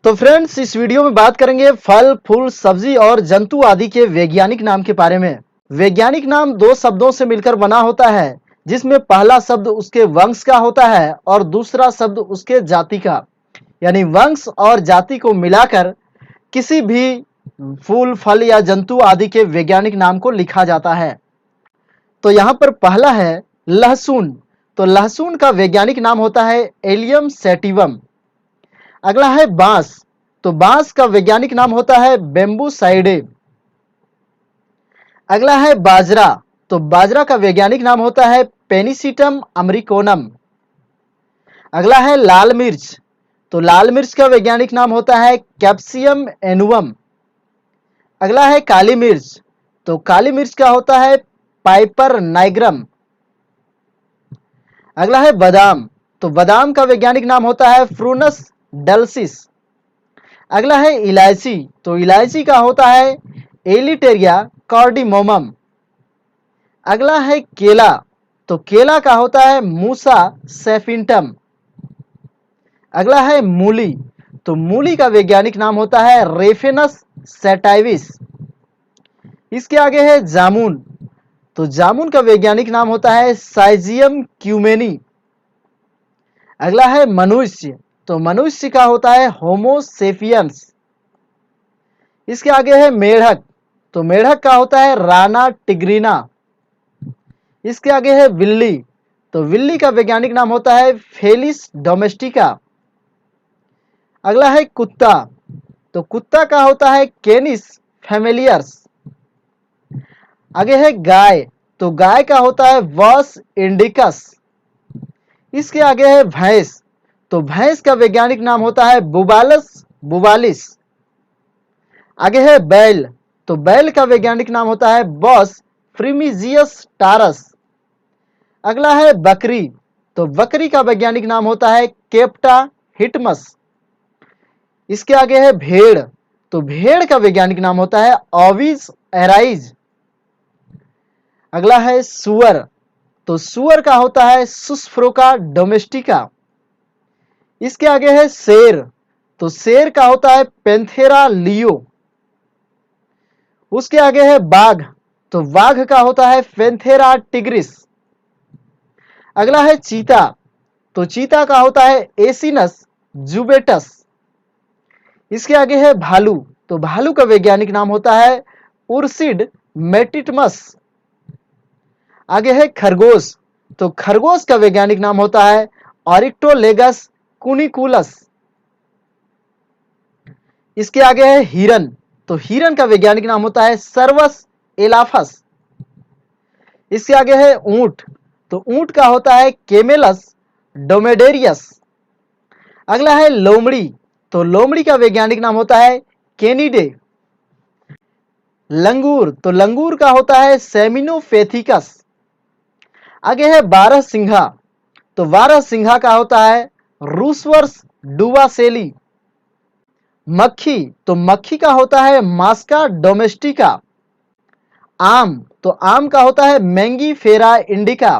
तो फ्रेंड्स, इस वीडियो में बात करेंगे फल, फूल, सब्जी और जंतु आदि के वैज्ञानिक नाम के बारे में। वैज्ञानिक नाम दो शब्दों से मिलकर बना होता है, जिसमें पहला शब्द उसके वंश का होता है और दूसरा शब्द उसके जाति का। यानी वंश और जाति को मिलाकर किसी भी फूल, फल या जंतु आदि के वैज्ञानिक नाम को लिखा जाता है। तो यहाँ पर पहला है लहसुन। तो लहसुन का वैज्ञानिक नाम होता है एलियम सैटिवम। अगला है बांस। तो बांस का वैज्ञानिक नाम होता है बेम्बू साइडे। अगला है बाजरा। तो बाजरा का वैज्ञानिक नाम होता है पेनिसिटम अमेरिकोनम। अगला है लाल मिर्च। तो लाल मिर्च का वैज्ञानिक नाम होता है कैप्सियम एनुवम। अगला है काली मिर्च। तो काली मिर्च का होता है पाइपर नाइग्रम। अगला है बादाम। तो बादाम का वैज्ञानिक नाम होता है फ्रूनस डल्सिस। अगला है इलायची। तो इलायची का होता है एलिटेरिया कार्डिमोमम। अगला है केला। तो केला का होता है मूसा सैफिंटम। अगला है मूली। तो मूली का वैज्ञानिक नाम होता है रेफेनस सैटाइविस। इसके आगे है जामुन। तो जामुन का वैज्ञानिक नाम होता है साइजियम क्यूमेनी। अगला है मनुष्य। तो मनुष्य का होता है होमो सेपियंस। इसके आगे है मेढक। तो मेढक का होता है राना टिग्रिना। इसके आगे है बिल्ली। तो बिल्ली का वैज्ञानिक नाम होता है फेलिस डोमेस्टिका। अगला है कुत्ता। तो कुत्ता का होता है केनिस फैमिलियर्स। आगे है गाय। तो गाय का होता है वॉस इंडिकस। इसके आगे है भैंस। तो भैंस का वैज्ञानिक नाम होता है बुबालस बुबालिस। आगे है बैल। तो बैल का वैज्ञानिक नाम होता है बॉस फ्रीमिजियस टारस। अगला है बकरी। तो बकरी का वैज्ञानिक नाम होता है केप्टा हिटमस। इसके आगे है भेड़। तो भेड़ का वैज्ञानिक नाम होता है ओविस एराइज। अगला है सुअर। तो सुअर का होता है सुस्फ्रोका डोमेस्टिका। इसके आगे है शेर। तो शेर का होता है पेंथेरा लियो। उसके आगे है बाघ। तो बाघ का होता है पेंथेरा टिग्रिस। अगला है चीता। तो चीता का होता है एसिनस जुबेटस। इसके आगे है भालू। तो भालू का वैज्ञानिक नाम होता है उर्सिड मेटिटमस। आगे है खरगोश। तो खरगोश का वैज्ञानिक नाम होता है ऑरिक्टोलेगस कुनिकुलस। इसके आगे है हिरन। तो हिरन का वैज्ञानिक नाम होता है सर्वस एलाफस। इसके आगे है ऊंट। तो ऊंट का होता है केमेलस डोमेडेरियस। अगला है लोमड़ी। तो लोमड़ी का वैज्ञानिक नाम होता है केनिडे। लंगूर। तो लंगूर का होता है सेमिनोफेथिकस। आगे है बारहसिंघा। तो बारहसिंघा का होता है रूसवर्स डुवासेली। मक्खी। तो मक्खी का होता है मास्का डोमेस्टिका। आम। तो आम का होता है मैंगी फेरा इंडिका।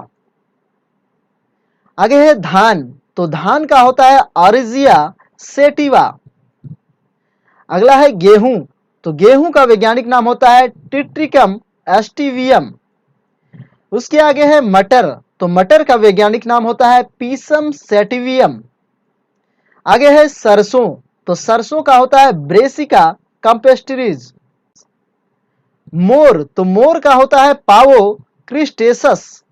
आगे है धान। तो धान का होता है ऑरिजिया सेटिवा। अगला है गेहूं। तो गेहूं का वैज्ञानिक नाम होता है टिट्रिकम एस्टिवियम। उसके आगे है मटर। तो मटर का वैज्ञानिक नाम होता है पीसम सेटिवियम। आगे है सरसों। तो सरसों का होता है ब्रेसिका कंपेस्टरीज। मोर। तो मोर का होता है पावो क्रिस्टेसस।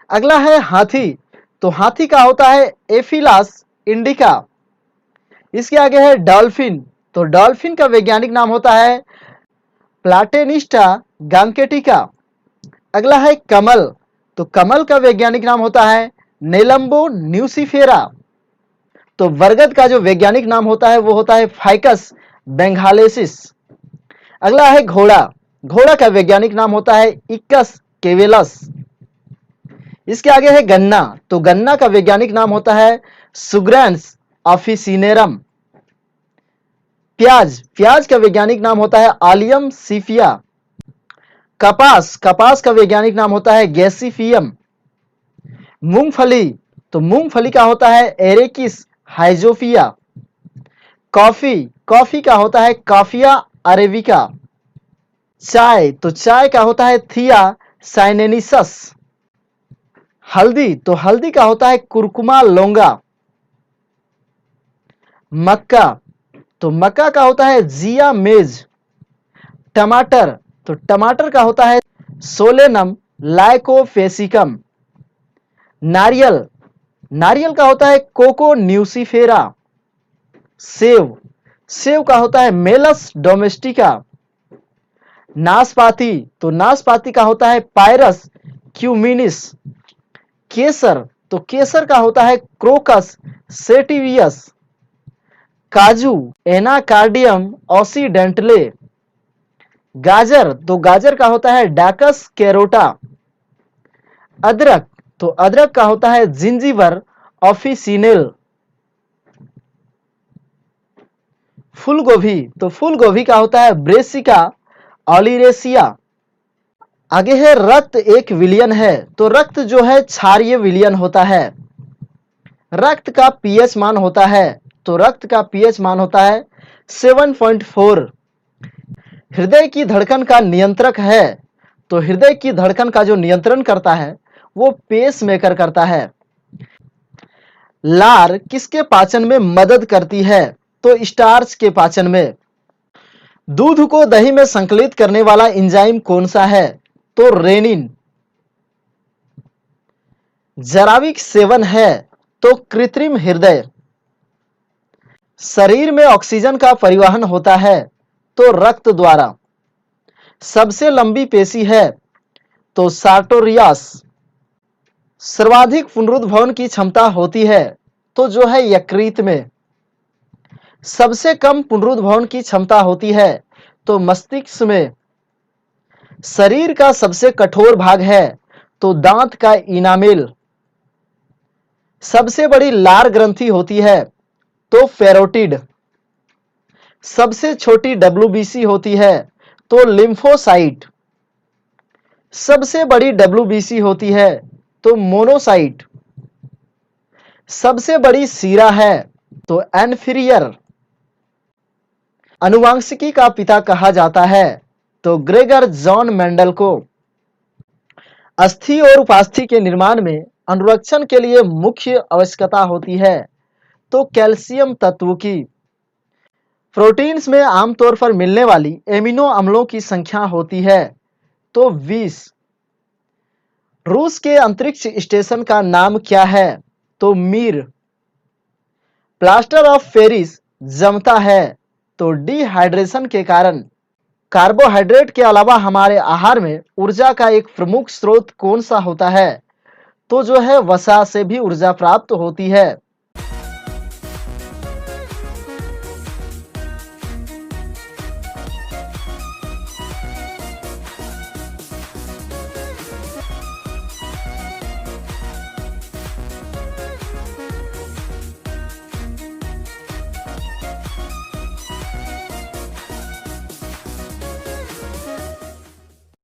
अगला है हाथी। तो हाथी का होता है एफिलास इंडिका। इसके आगे है डॉल्फिन। तो डॉल्फिन का वैज्ञानिक नाम होता है प्लाटेनिस्टा गांकेटिका। अगला है कमल। तो कमल का वैज्ञानिक नाम होता है नेलम्बो न्यूसिफेरा। तो बरगद का जो वैज्ञानिक नाम होता है वो होता है फाइकस बेंगालेसिस। अगला है घोड़ा। घोड़ा का वैज्ञानिक नाम होता है इक्कस केवेलस। इसके आगे है गन्ना। तो गन्ना का वैज्ञानिक नाम होता है सुग्रांस ऑफिसिनेरम। प्याज। प्याज का वैज्ञानिक नाम होता है आलियम सीफिया। कपास। कपास का वैज्ञानिक नाम होता है गैसीफियम। मूंगफली। तो मूंगफली का होता है एरेकिस हाइजोफिया। कॉफी, कॉफी का होता है काफिया अरेबिका। चाय, तो चाय का होता है थिया साइनेनिसस। हल्दी, तो हल्दी का होता है कुरकुमा लोंगा। मक्का, तो मक्का का होता है जिया मेज। टमाटर, तो टमाटर का होता है सोलेनम लाइकोफेसिकम। नारियल, नारियल का होता है कोको न्यूसीफेरा। सेव, सेव का होता है मेलस डोमेस्टिका। नाशपाती, तो नाशपाती का होता है पायरस क्यूमिनिस। केसर, तो केसर का होता है क्रोकस सेटिवियस। काजू, एनाकार्डियम ऑसीडेंटले। गाजर, तो गाजर का होता है डाकस कैरोटा। अदरक, तो अदरक का होता है जिंजीबर ऑफिसिनेल। फूल गोभी, तो फूल गोभी का होता है ब्रेसिका ऑलिरेसिया। आगे है रक्त एक विलियन है, तो रक्त जो है क्षारीय विलियन होता है। रक्त का पीएच मान होता है, तो रक्त का पीएच मान होता है 7.4। हृदय की धड़कन का नियंत्रक है, तो हृदय की धड़कन का जो नियंत्रण करता है वो पेस मेकर करता है। लार किसके पाचन में मदद करती है, तो स्टार्च के पाचन में। दूध को दही में संकलित करने वाला एंजाइम कौन सा है, तो रेनिन। जराविक सेवन है, तो कृत्रिम हृदय। शरीर में ऑक्सीजन का परिवहन होता है, तो रक्त द्वारा। सबसे लंबी पेशी है, तो सार्टोरियास। सर्वाधिक पुनरुद्भवन की क्षमता होती है, तो जो है यकृत में। सबसे कम पुनरुद्भवन की क्षमता होती है, तो मस्तिष्क में। शरीर का सबसे कठोर भाग है, तो दांत का इनामेल। सबसे बड़ी लार ग्रंथि होती है, तो फेरोटिड। सबसे छोटी डब्ल्यूबीसी होती है, तो लिम्फोसाइट। सबसे बड़ी डब्ल्यूबीसी होती है, तो मोनोसाइट। सबसे बड़ी सीरा है, तो एनफीरियर। अनुवांशिकी का पिता कहा जाता है, तो ग्रेगर जॉन मेंडल को। अस्थि और उपास्थि के निर्माण में अनुरक्षण के लिए मुख्य आवश्यकता होती है, तो कैल्शियम तत्व की। प्रोटीन्स में आमतौर पर मिलने वाली एमिनो अम्लों की संख्या होती है, तो 20। रूस के अंतरिक्ष स्टेशन का नाम क्या है, तो मीर। प्लास्टर ऑफ पेरिस जमता है, तो डिहाइड्रेशन के कारण। कार्बोहाइड्रेट के अलावा हमारे आहार में ऊर्जा का एक प्रमुख स्रोत कौन सा होता है, तो जो है वसा से भी ऊर्जा प्राप्त होती है।